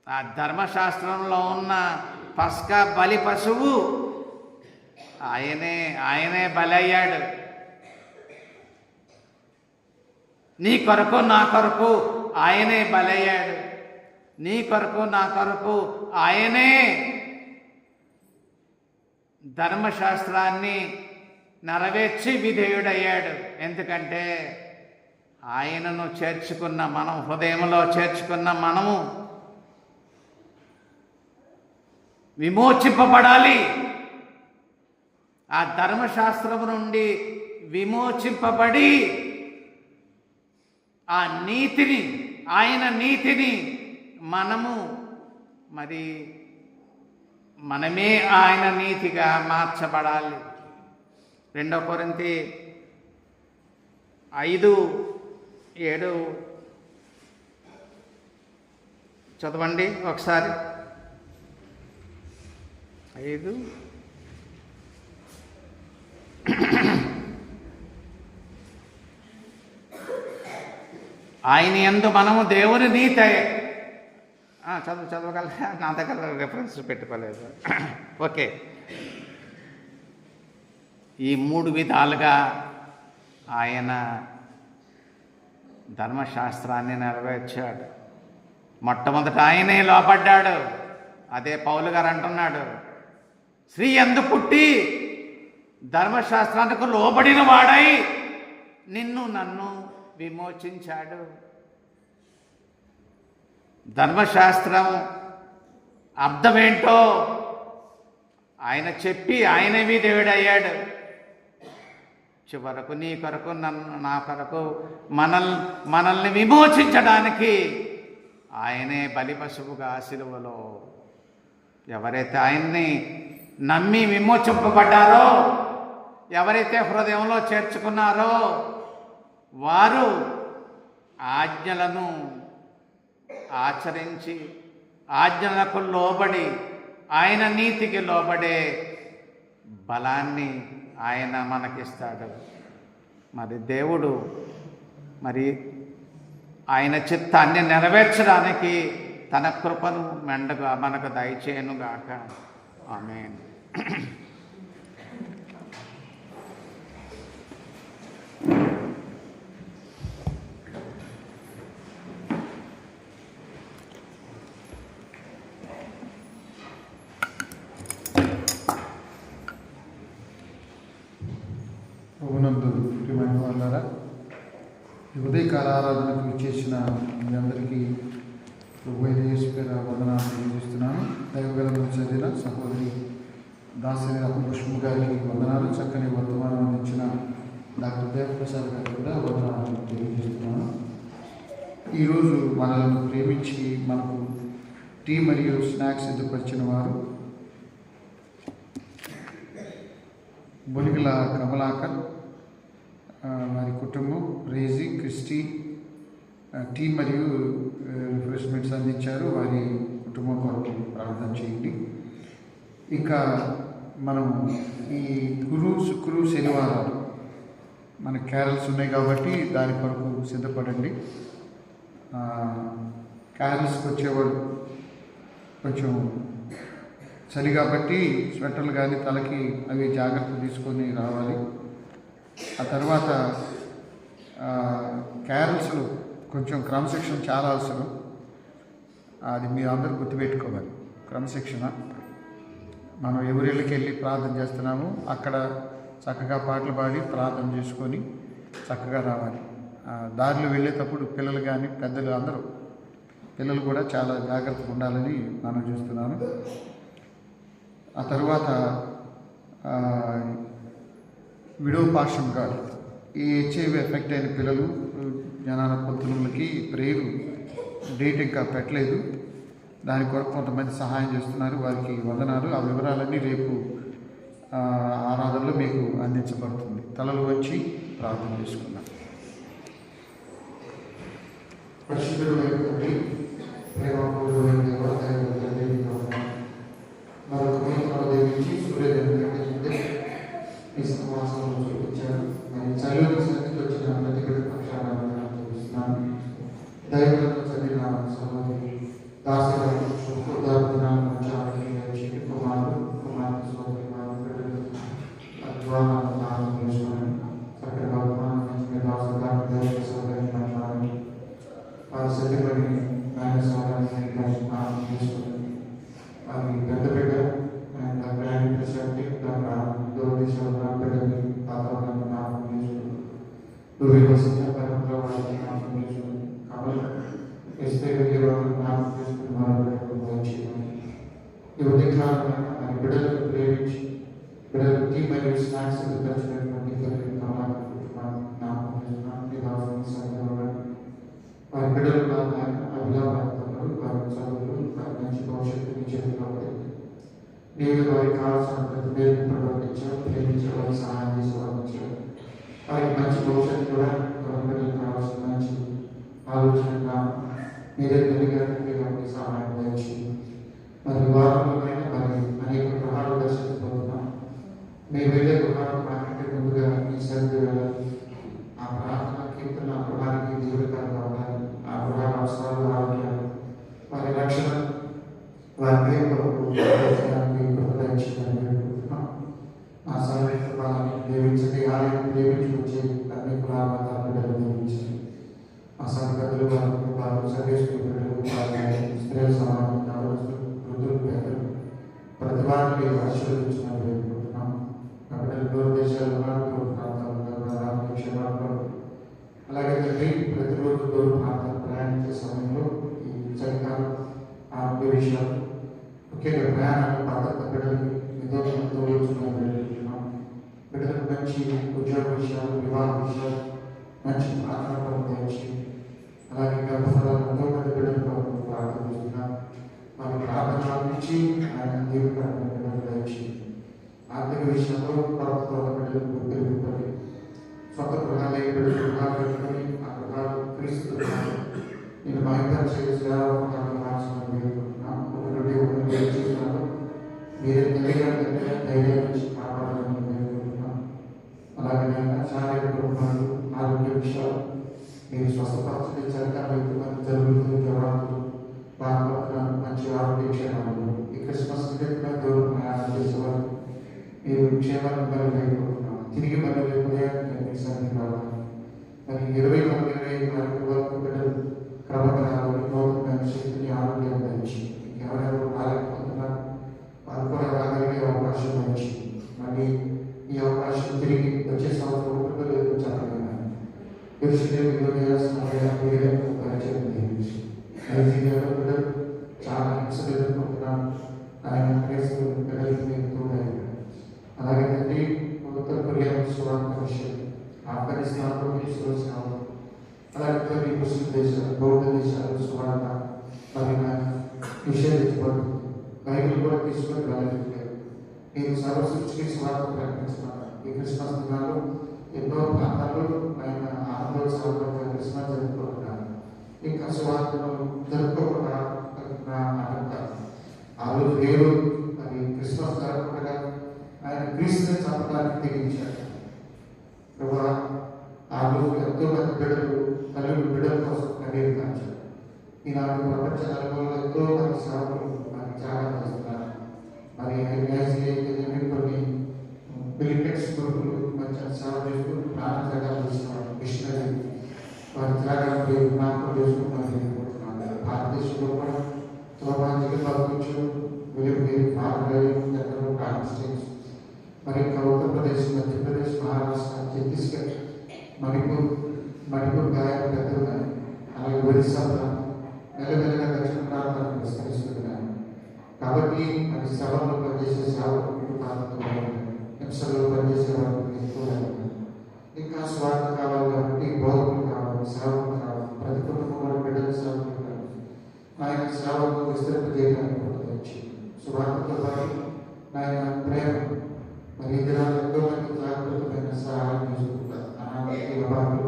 [SPEAKER 3] ఆ ధర్మశాస్త్రంలో ఉన్న పస్కా బలి పశువు ఆయనే బలి అయ్యాడు. నీ కొరకు నా కొరకు ఆయనే బలయ్యాడు. నీ కొరకు నా కొరకు ఆయనే ధర్మశాస్త్రాన్ని నెరవేర్చి విధేయుడయ్యాడు. ఎందుకంటే ఆయనను చేర్చుకున్న మనం, హృదయంలో చేర్చుకున్న మనము విమోచింపబడాలి. ఆ ధర్మశాస్త్రము నుండి విమోచింపబడి ఆ నీతిని, ఆయన నీతిని మనమే ఆయన నీతిగా మార్చబడాలి. 2 కొరింథీ 5:7 చదవండి ఒకసారి. 5 ఆయన యందు మనము దేవుని నీతి. చదవగల నా దగ్గర రెఫరెన్స్ పెట్టుకోలేదు. ఓకే. ఈ 3 విధాలుగా ఆయన ధర్మశాస్త్రాన్ని నెరవేర్చాడు. మొట్టమొదట ఆయనే లోపడ్డాడు. అదే పౌలు గారు అంటున్నాడు, స్త్రీ యందు పుట్టి ధర్మశాస్త్రానికి లోబడిన వాడై నన్ను విమోచించాడు. ధర్మశాస్త్రం అర్థమేంటో ఆయన చెప్పి ఆయన విధేయుడయ్యాడు. చివరకు నీ కొరకు, నా కొరకు, మనల్ని విమోచించడానికి ఆయనే బలి పశువుగా సిలువలో ఎవరైతే ఆయన్ని నమ్మి విమోచింపబడ్డారో, ఎవరైతే హృదయంలో చేర్చుకున్నారో వారు ఆజ్ఞలను ఆచరించి, ఆజ్ఞలకు లోబడి, ఆయన నీతికి లోబడే బలాన్ని ఆయన మనకిస్తాడు. మరి దేవుడు ఆయన చిత్తాన్ని నెరవేర్చడానికి తన కృపను మెండుగా మనకు దయచేయనుగాక. ఆమేన్.
[SPEAKER 1] ప్రభునందు ప్రియమైన వాళ్ళారా, ఈ ఉదయకాల ఆరాధనకు ఇచ్చేసిన మీ అందరికీ ప్రభు యేసు పేర వందనాలు తెలియజేస్తున్నాను. దైవగ్రంథం చదివిన సహోదరి దాసరి పుష్పము గారికి వందనాలు. చక్కని వర్తమానం అందించిన డాక్టర్ దేవప్రసాద్ గారికి కూడా వందనాలు తెలియజేస్తున్నాను. ఈరోజు మనలను ప్రేమించి మనకు టీ మరియు స్నాక్స్ సిద్ధపరిచిన వారు బొలిగల కమలాకర్, వారి కుటుంబం, రేజీ, క్రిస్టీ టీ మరియు రిఫ్రెష్మెంట్స్ అందించారు. వారి కుటుంబం కొరకు ప్రార్థన చేయండి. ఇంకా మనం ఈ గురు, శుక్రు, శనివారాలు మన క్యారల్స్ ఉన్నాయి కాబట్టి దాని కొరకు సిద్ధపడండి. క్యారల్స్కి వచ్చేవాడు కొంచెం చలి కాబట్టి స్వెటర్లు కానీ తలకి అవి జాగ్రత్త తీసుకొని రావాలి. ఆ తర్వాత క్యారల్స్లో కొంచెం క్రమశిక్షణ చాలా అవసరం. అది మీరు అందరూ గుర్తుపెట్టుకోవాలి. క్రమశిక్షణ మనం ఎవరిళ్ళకి వెళ్ళి ప్రార్థన చేస్తున్నామో అక్కడ చక్కగా పాటలు పాడి ప్రార్థన చేసుకొని చక్కగా రావాలి. దారిలో వెళ్ళేటప్పుడు పిల్లలు కానీ పెద్దలు అందరూ పిల్లలు కూడా చాలా జాగ్రత్తగా ఉండాలని మనం చూస్తున్నాను. ఆ తర్వాత విడో పార్షన్ గారు ఈ హెచ్ఐవి ఎఫెక్ట్ అయిన పిల్లలు జ్ఞానాన పొందులకి ప్రేరు డేట్ ఇంకా పెట్టలేదు. దాని కొరకు కొంతమంది సహాయం చేస్తున్నారు. వారికి వందనాలు. ఆ వివరాలన్నీ రేపు ఆరాధనలో మీకు అందించబడుతుంది. తలలు వచ్చి ప్రార్థన చేసుకున్నాం. పరిశుద్ధుడు తండ్రి, ప్రేమపూర్వకమైన దేవ, దైవ తండ్రి, మరొక నూతన దేవించి సూర్యోదయం ఈ సమాసంలో చూపించారు. మరి చల్లని సన్నిధికి వచ్చిన ప్రతి బిడ్డ పక్షాలను చూపిస్తున్నాను. దైవంతో చదివిన సహోదరి దాసరాలు శుభోదార్థనాలు కుమారుడు కుమార్తె సోదరి అద్వానాలు నామం చేసుకుని చక్కగా దాసదారు సోదరి మాట్లాడి వారి సత్యపడి ఆయన సోదరి నామం చేసుకుని అది పెద్ద బిడ్డ గ్రాండ్ ప్రెసిడెంట్ దోటి సోదరు బిడ్డని వాతావరణం నామం చేసుకుని నువ్వు వసంత పరంలో వాళ్ళకి నామం చేసుకుని కాబట్టి ఇస్తే నామం చేసుకుని ఈ ఉదయకాలమైన మన బిడ్డలకు ప్రేమించి బిడ్డలకి మరియు స్నాక్స్ ఖర్చున్నటువంటి వారి బిడ్డలు అభిలాభాలు వారి చదువులు వారి మంచి భవిష్యత్తుని చేతిలో నీవు వారికి కావాల్సిన ప్రతి పేరు ప్రవర్తించావు, ప్రేమించే వారికి సహాయం చేసేవారు. వారికి మంచి భవిష్యత్తు కూడా వారి బిడ్డలకు కావాల్సిన మంచి ఆలోచన మీరే తెలియగానే వారికి సహాయం చేసి మరి వారంలోనైనా మరి అనేక గృహాలు దర్శించబోతున్నాం. మీరు వెళ్ళే గృహాలు మాకంటే ముందుగా ఈ సరిగ్గా వెళ్ళాలి. ఆ ప్రార్థన కీర్తన ఆ గృహానికి దీవెనకరంగా ఉండాలి. ఆ గృహాల అవసరాలు ఆరోగ్యాలు వారి రక్షణ వారి పేరు ఆ సమయంలో వాళ్ళని ప్రేమించండి. ఆలయం ప్రేమించి వచ్చే అన్ని కులాల బిడ్డలు ప్రేమించండి. ఆ సంగతులు వారు సర్వేశ్వరు బిడ్డలు స్త్రీల సమాజం వృద్ధులు పేదలు ప్రతి వారిని ఆశీర్వదించిన వేడుకుంటున్నాం. కాబట్టి దూర దేశాల్లో దూర ప్రాంతాల్లో క్షేమాలు అలాగే తండ్రి ప్రతిరోజు దూర ప్రాంతాలు ప్రయాణించే సమయంలో ఈ చలికాలం ఆరోగ్య విషయాలు ముఖ్యంగా ప్రయాణాలు భద్రత బిడ్డలకి విధోషంతో వేడుకుంటున్నాం. బిడ్డలకు మంచి ఉద్యోగ విషయాలు, వివాహ విషయాలు, మంచి ప్రార్థన పొందవచ్చు. అలాగే గర్భఫలాలు ఎంతో మంది బిడ్డలు ప్రార్థన చేస్తున్నాం. మన ప్రార్థన నుంచి ఆయన దేవుడి ఆర్థిక విషయంలో ప్రభుత్వ బిడ్డలకు పెరుగుతుంది. స్వంత గృహాలే బిడ్డలు గృహాలు పెట్టుకొని ఆ గృహాలు క్రీస్తు నేను మహిళ మార్చుకుంటున్నాం. మీరే తెలియగలిగితే ధైర్యం నుంచి కాపాడాలని వేడుకుంటున్నాం. అలాగే శారీరక రుణాలు, ఆరోగ్య విషయాలు మీరు స్వస్థపరచని చరిత్ర జరుగుతుంది. జ్వరాలు బాధపడుతున్నారు. మంచి ఆరోగ్య క్షేమాలు ఈ క్రిస్మస్ దూరం ప్రయాణం చేసేవారు మీరు క్షేమాన్ని బలి వేడుకుంటున్నాం. తిరిగి బలి ఉదయానికి సన్నిధి రావాలి. మరి 20 వరకు బిడ్డలు క్రమపరాలు నూతనమైన శక్తిని ఆరోగ్యం ధరించి ఎవరెవరు ఆలకపోతున్నారు వారు కూడా రాగలిగే అవకాశం మంచి మళ్ళీ ఈ అవకాశం తిరిగి వచ్చే సంవత్సరం లేదు చెప్పగలిగాను. చాలా హింసలు ఎదుర్కొంటున్నాను. ఆయన అలాగే తండ్రి ఉత్తర కొరియా సువార్త విషయం ఆఫ్ఘనిస్తాన్లో తీసుకొచ్చినాము. అలాగే కొన్ని ముస్లిం దేశాలు, బౌద్ధ దేశాలు సువార్త మరి నిషేధించబడుతుంది. బైబిల్ కూడా తీసుకొని వెళ్ళగలిగారు. నేను సర్వసృష్టికి స్వార్థ ప్రకటిస్తున్నాను. ఈ క్రిస్మస్ దినాలు ఎన్నో ప్రాంతాల్లో ఆయన ఆనందోత్సవాలు క్రిస్మస్ జరుపుకుంటున్నారు. ఇంకా స్వార్థను జరుపుకోకుండా ఆ రోజు వేరు మరి క్రిస్మస్ జరగకుండా ఆయన క్రీస్తుని చంపడానికి తెగించారు. ఆ రోజు ఎంతో మంది బిడ్డలు తల్లులు బిడ్డల కోసం కన్నీరు కాంచారు. ఈనాడు ప్రపంచ నలుగురులో ఎంతో మంది సేవకులు మనకి త్యాగం చేస్తున్నారు. మరి కొన్ని మిలిటెంట్స్ గ్రూపులు మంచి సేవ చేస్తూ ప్రాణ త్యాగాలు చేస్తున్నారు. మిషనరీ వారి త్యాగాన్ని జ్ఞాపకం చేసుకుంటాను. భారతదేశంలో కూడా తోమాజికి పంపించు విలువగిరి పార్లమెంట్ కాన్స్టిట్యూన్సీ మరి ఇంకా ఉత్తరప్రదేశ్, మధ్యప్రదేశ్, మహారాష్ట్ర, ఛత్తీస్గఢ్, మణిపూర్ గాయన పెద్దలు, అలాగే ఒరిస్సా ప్రాంతం మెల్లమెల్లగా దక్షిణ ప్రాంతానికి విస్తరిస్తున్నాను. కాబట్టి మరి సభలో పనిచేసే సేవకులు హింసలో పనిచేసే వాళ్ళకి ఎక్కువ ఇంకా స్వార్థం కావాలి కాబట్టి బోధకులు కావాలి, సేవకులు కావాలి, ప్రతి కుటుంబంలో బిడ్డల సేవకులు కావాలి. ఆయన సేవకు విస్తరింపజేయడానికి వచ్చి స్వార్థంతో పాటు ఆయన ప్రేమ మరి ఈ దినాలు ఎంతో మంది జాగ్రత్తమైన సహాయం చేసుకుంటారు. అనాథ బాబులు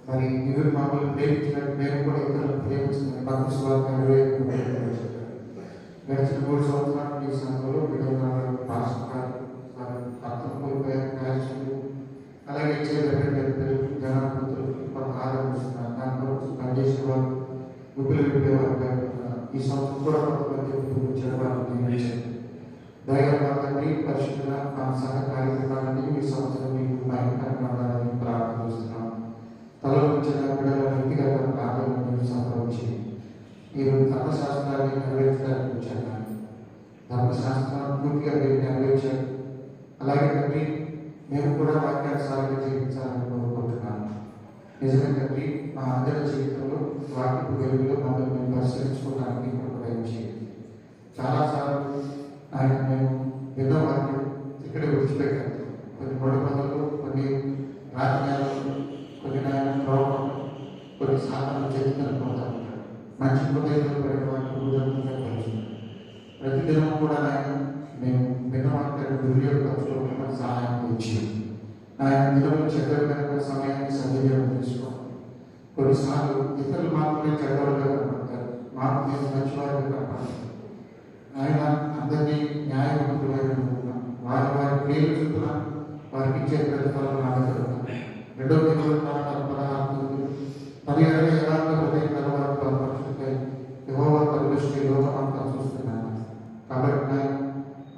[SPEAKER 1] మరి ఇవి మమ్మల్ని ప్రేమించినట్టు మేము కూడా ఇతరులను ప్రేమించుకుని భక్తి స్వార్థం గడిచిన 3 సంవత్సరాల ఈ సమయంలో విడుదల పాస్టర్ అర్థం కోల్పోయారు. అలాగే చేతులు జనాభూతులు ఆరంభిస్తున్నారు. దాని కొరకు పనిచేసే వాళ్ళు గుబ్బులు విప్పేవారు. ఈ సంవత్సరం కూడా కొంతమంది చెడవాళ్ళు దయగండి పరిశుద్ధుల సహ కార్యక్రమాన్ని ఈ సంవత్సరం మీకు భయంకరంగా ఉండాలని ప్రార్థన చేస్తున్నాం. తలలో వచ్చిన బిడ్డల వ్యక్తిగత ప్రార్థనలు సంభవించి మీరు ధర్మశాస్త్రాన్ని నెరవేర్చడానికి వచ్చారు. ధర్మశాస్త్రాన్ని పూర్తిగా మీరు నెరవేర్చారు. అలాగే తండ్రి మేము కూడా వాక్యానుసారంగా జీవించాలని కోరుకుంటున్నాను. నిజంగా తండ్రి మా అందరి జీవితంలో వాక్యపు వెలుగులో మమ్మల్ని మేము పరిశీలించుకోవడానికి ఉపయోగించి చాలాసార్లు ఆయన మేము ఎన్నో వాక్యం ఇక్కడే విడిచిపెట్టాము. కొన్ని గొడవలు, కొన్ని రాజకీయాలు, కొన్ని నాయన ప్రోగ్రాం, కొన్ని సాధనలు చేతులను పోతాము. మంచి హృదయంలో పడిన ప్రతిదినం కూడా ఆయన మేము విన్నవాక్యాన్ని దుర్యోగపరచుకోవడానికి సహాయం ఇచ్చి ఆయన దినంలో చెడ్డ సమయాన్ని సద్వినియోగం చేసుకోవాలి. కొన్నిసార్లు ఇతరులు మాత్రమే చెడ్డవారుగా కనపడతారు, మాకు మేము మంచివారుగా కనపడతారు. ఆయన అందరినీ న్యాయవంతులైన వారి క్రియలు చూపున వారికి ఇచ్చే ప్రతిఫలం ఆడగలుగుతారు. 2 Corinthians 16 ఎలాంటి హృదయం కలవారు పరిపరుచుకై యెహోవా పరిదృష్టి లోకమంతా చూస్తున్నాను. కాబట్టి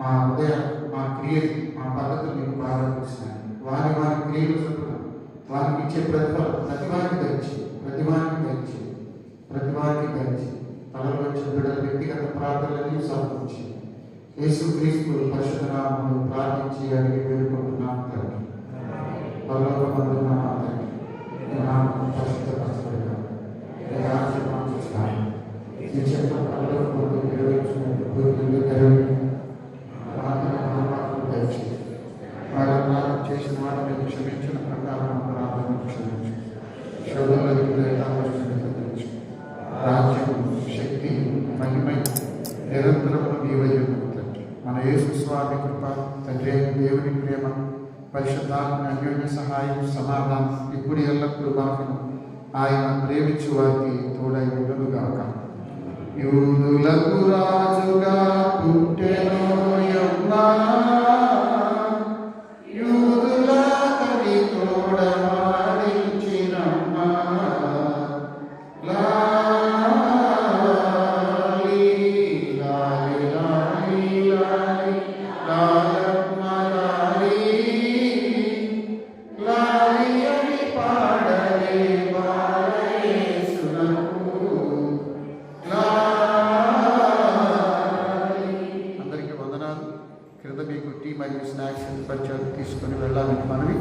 [SPEAKER 1] మా హృదయం, మా క్రియలు, మా పద్ధతులు మీకు ప్రారంభిస్తున్నాను. వారి క్రియలు చూపున వారికి ఇచ్చే ప్రతిఫలం ప్రతివారికి ధరించి తలలో వచ్చిన బిడ్డల వ్యక్తిగత ప్రార్థనలని సమర్పించి యేసుక్రీస్తు పరిశుద్ధ నామములో ప్రార్థించి అడిగి వేడుకుంటున్నాం తండ్రి. పరలోకమందున్న మా తండ్రి, నీ నామము పరిశుద్ధపరచబడుగాక. నీ రాజ్యం మాకు నీ చిత్త పరలోకమందు నెరవేర్చుకున్నట్టు భూమిలో నెరవేరి దయచేసి వారి అపరాధం చేసిన వారిని క్షమించిన ప్రకారం అపరాధం క్షమించు. శోధనలకు రాజ్యం, శక్తి, మహిమ నిరంతరము నీవై తండ్రి. మన యేసు స్వామి కృప, తండ్రి అయిన దేవుని ప్రేమ, పరిశుద్ధాత్మ అన్యోన్య సహాయం, సమాధానం ఇప్పుడు ఎల్లప్పుడూ బాగును ఆయన ప్రేమించు వారికి తోడై ఉండునుగాక. యూదులకు రాజుగా పుట్టెను యెహోవా, యూదుల కవి తోడవాడించినమ్మా. క్రింద మీకు టీ మరియు స్నాక్స్ పరిచయం తీసుకొని వెళ్ళాలని మనవి.